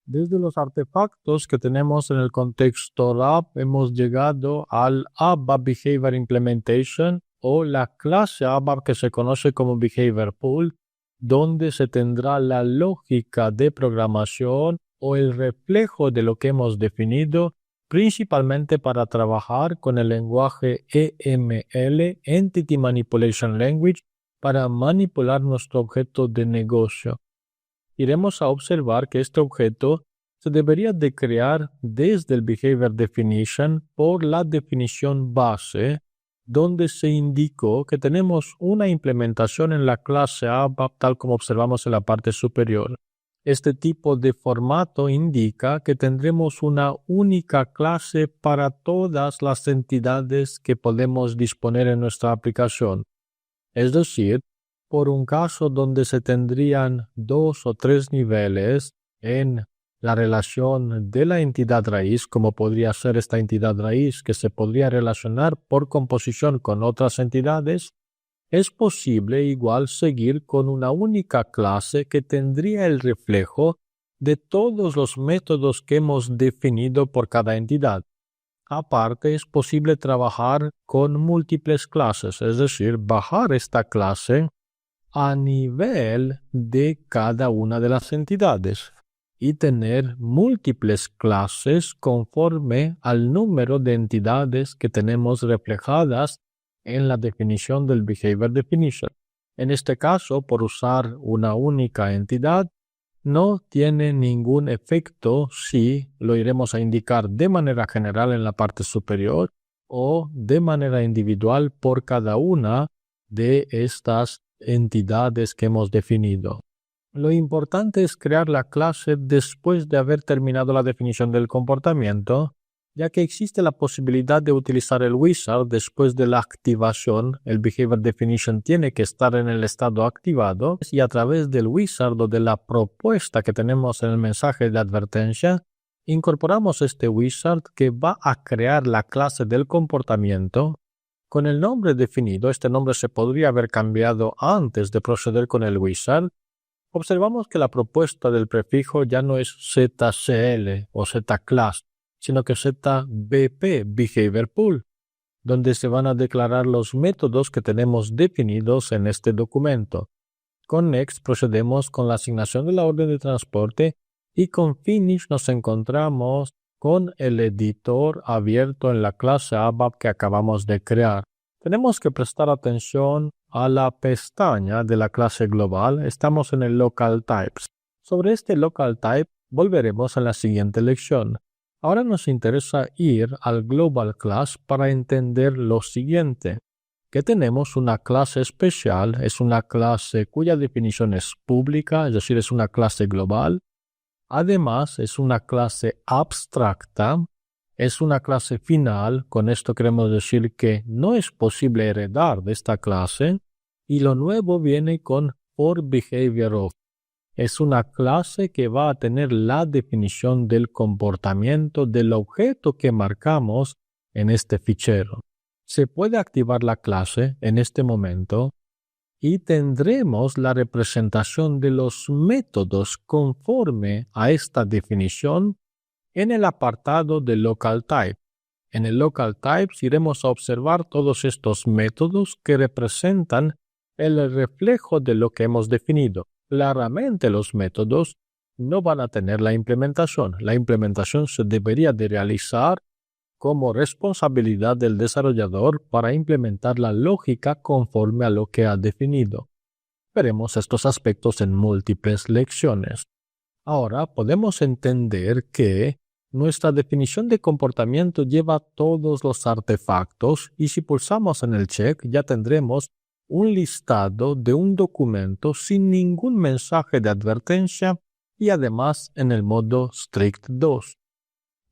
Desde los artefactos que tenemos en el contexto app, hemos llegado al ABAP Behavior Implementation o la clase ABAP que se conoce como Behavior Pool, donde se tendrá la lógica de programación o el reflejo de lo que hemos definido, principalmente para trabajar con el lenguaje EML, Entity Manipulation Language, para manipular nuestro objeto de negocio. Iremos a observar que este objeto se debería de crear desde el Behavior Definition por la definición base, donde se indicó que tenemos una implementación en la clase ABAP tal como observamos en la parte superior. Este tipo de formato indica que tendremos una única clase para todas las entidades que podemos disponer en nuestra aplicación. Es decir, por un caso donde se tendrían 2 o 3 niveles en la relación de la entidad raíz, como podría ser esta entidad raíz que se podría relacionar por composición con otras entidades, es posible igual seguir con una única clase que tendría el reflejo de todos los métodos que hemos definido por cada entidad. Aparte, es posible trabajar con múltiples clases, es decir, bajar esta clase a nivel de cada una de las entidades y tener múltiples clases conforme al número de entidades que tenemos reflejadas en la definición del Behavior Definition. En este caso, por usar una única entidad, no tiene ningún efecto si lo iremos a indicar de manera general en la parte superior o de manera individual por cada una de estas entidades que hemos definido. Lo importante es crear la clase después de haber terminado la definición del comportamiento, ya que existe la posibilidad de utilizar el wizard después de la activación. El Behavior Definition tiene que estar en el estado activado y a través del wizard o de la propuesta que tenemos en el mensaje de advertencia, incorporamos este wizard que va a crear la clase del comportamiento. Con el nombre definido, este nombre se podría haber cambiado antes de proceder con el wizard. Observamos que la propuesta del prefijo ya no es ZCL o ZClass, sino que ZBP, Behavior Pool, donde se van a declarar los métodos que tenemos definidos en este documento. Con Next procedemos con la asignación de la orden de transporte y con Finish nos encontramos con el editor abierto en la clase ABAP que acabamos de crear. Tenemos que prestar atención a la pestaña de la clase global. Estamos en el Local Types. Sobre este Local Type volveremos en la siguiente lección. Ahora nos interesa ir al Global Class para entender lo siguiente, que tenemos una clase especial, es una clase cuya definición es pública, es decir, es una clase global. Además, es una clase abstracta, es una clase final. Con esto queremos decir que no es posible heredar de esta clase. Y lo nuevo viene con ForBehaviorOf. Es una clase que va a tener la definición del comportamiento del objeto que marcamos en este fichero. Se puede activar la clase en este momento y tendremos la representación de los métodos conforme a esta definición en el apartado de Local Type. En el Local Types iremos a observar todos estos métodos que representan el reflejo de lo que hemos definido. Claramente los métodos no van a tener la implementación. La implementación se debería de realizar como responsabilidad del desarrollador para implementar la lógica conforme a lo que ha definido. Veremos estos aspectos en múltiples lecciones. Ahora podemos entender que nuestra definición de comportamiento lleva todos los artefactos y si pulsamos en el check ya tendremos un listado de un documento sin ningún mensaje de advertencia y además en el modo Strict 2.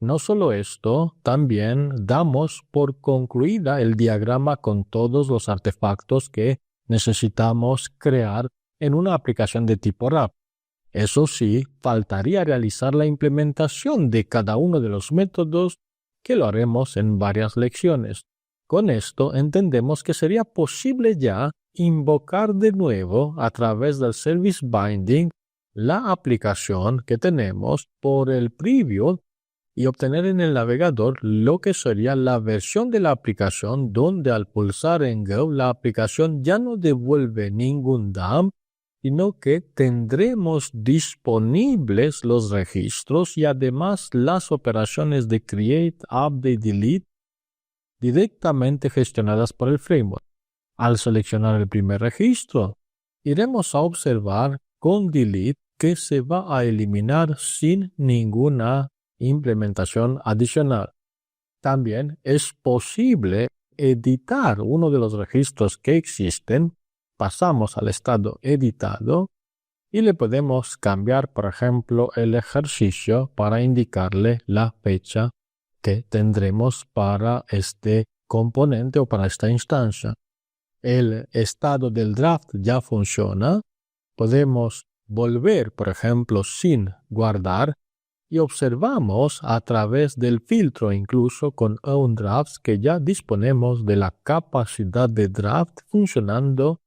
No solo esto, también damos por concluida el diagrama con todos los artefactos que necesitamos crear en una aplicación de tipo RAP. Eso sí, faltaría realizar la implementación de cada uno de los métodos, que lo haremos en varias lecciones. Con esto entendemos que sería posible ya invocar de nuevo a través del Service Binding la aplicación que tenemos por el preview y obtener en el navegador lo que sería la versión de la aplicación donde al pulsar en Go la aplicación ya no devuelve ningún dump, sino que tendremos disponibles los registros y además las operaciones de Create, Update, Delete directamente gestionadas por el framework. Al seleccionar el primer registro, iremos a observar con Delete que se va a eliminar sin ninguna implementación adicional. También es posible editar uno de los registros que existen. Pasamos al estado editado y le podemos cambiar, por ejemplo, el ejercicio para indicarle la fecha que tendremos para este componente o para esta instancia. El estado del draft ya funciona. Podemos volver, por ejemplo, sin guardar y observamos a través del filtro, incluso con OwnDrafts, que ya disponemos de la capacidad de draft funcionando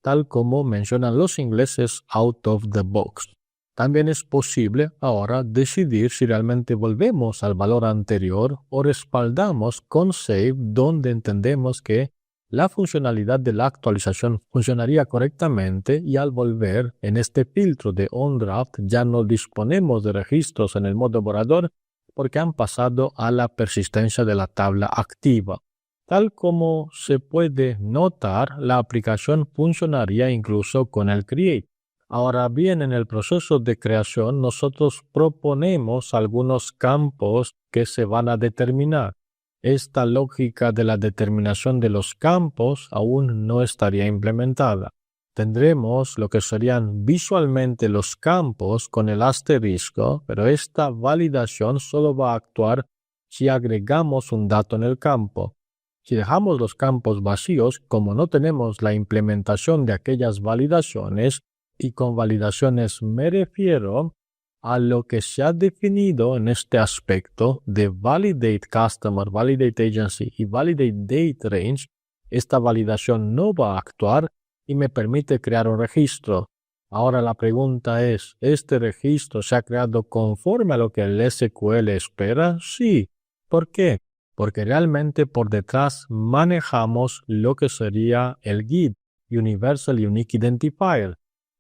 tal como mencionan los ingleses out of the box. También es posible ahora decidir si realmente volvemos al valor anterior o respaldamos con save, donde entendemos que la funcionalidad de la actualización funcionaría correctamente y al volver en este filtro de OnDraft ya no disponemos de registros en el modo borrador porque han pasado a la persistencia de la tabla activa. Tal como se puede notar, la aplicación funcionaría incluso con el Create. Ahora bien, en el proceso de creación nosotros proponemos algunos campos que se van a determinar. Esta lógica de la determinación de los campos aún no estaría implementada. Tendremos lo que serían visualmente los campos con el asterisco, pero esta validación solo va a actuar si agregamos un dato en el campo. Si dejamos los campos vacíos, como no tenemos la implementación de aquellas validaciones, y con validaciones me refiero a lo que se ha definido en este aspecto de Validate Customer, Validate Agency y Validate Date Range, esta validación no va a actuar y me permite crear un registro. Ahora la pregunta es, ¿este registro se ha creado conforme a lo que el SQL espera? Sí. ¿Por qué? Porque realmente por detrás manejamos lo que sería el GUID, Universal Unique Identifier.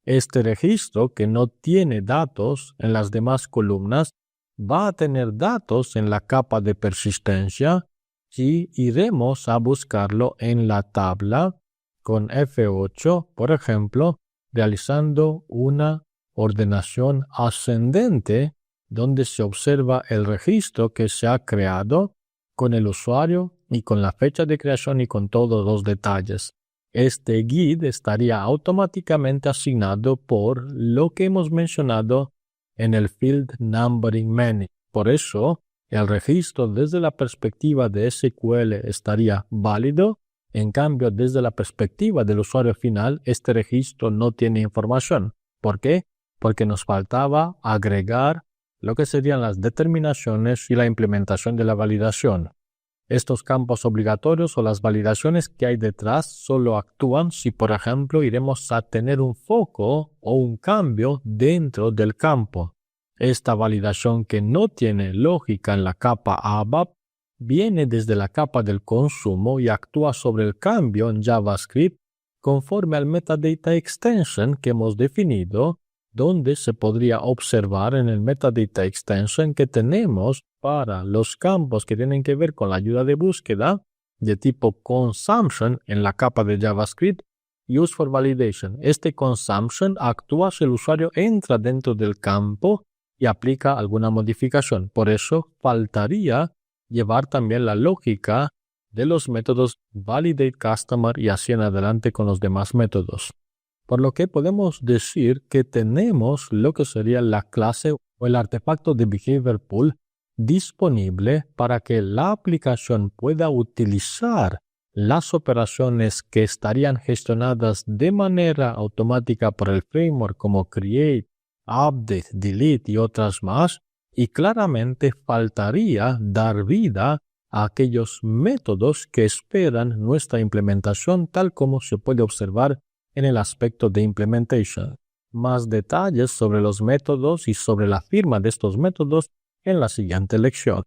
Este registro, que no tiene datos en las demás columnas, va a tener datos en la capa de persistencia y iremos a buscarlo en la tabla con F8, por ejemplo, realizando una ordenación ascendente donde se observa el registro que se ha creado con el usuario y con la fecha de creación y con todos los detalles. Este GUID estaría automáticamente asignado por lo que hemos mencionado en el Field Numbering Menu. Por eso, el registro desde la perspectiva de SQL estaría válido. En cambio, desde la perspectiva del usuario final, este registro no tiene información. ¿Por qué? Porque nos faltaba agregar lo que serían las determinaciones y la implementación de la validación. Estos campos obligatorios o las validaciones que hay detrás solo actúan si, por ejemplo, iremos a tener un foco o un cambio dentro del campo. Esta validación que no tiene lógica en la capa ABAP viene desde la capa del consumo y actúa sobre el cambio en JavaScript conforme al metadata extension que hemos definido, donde se podría observar en el metadata extension que tenemos para los campos que tienen que ver con la ayuda de búsqueda de tipo consumption en la capa de JavaScript, use for validation. Este consumption actúa si el usuario entra dentro del campo y aplica alguna modificación. Por eso faltaría llevar también la lógica de los métodos validate customer y así en adelante con los demás métodos. Por lo que podemos decir que tenemos lo que sería la clase o el artefacto de Behavior Pool disponible para que la aplicación pueda utilizar las operaciones que estarían gestionadas de manera automática por el framework como Create, Update, Delete y otras más, y claramente faltaría dar vida a aquellos métodos que esperan nuestra implementación tal como se puede observar en el aspecto de implementation. más detalles sobre los métodos y sobre la firma de estos métodos en la siguiente lección.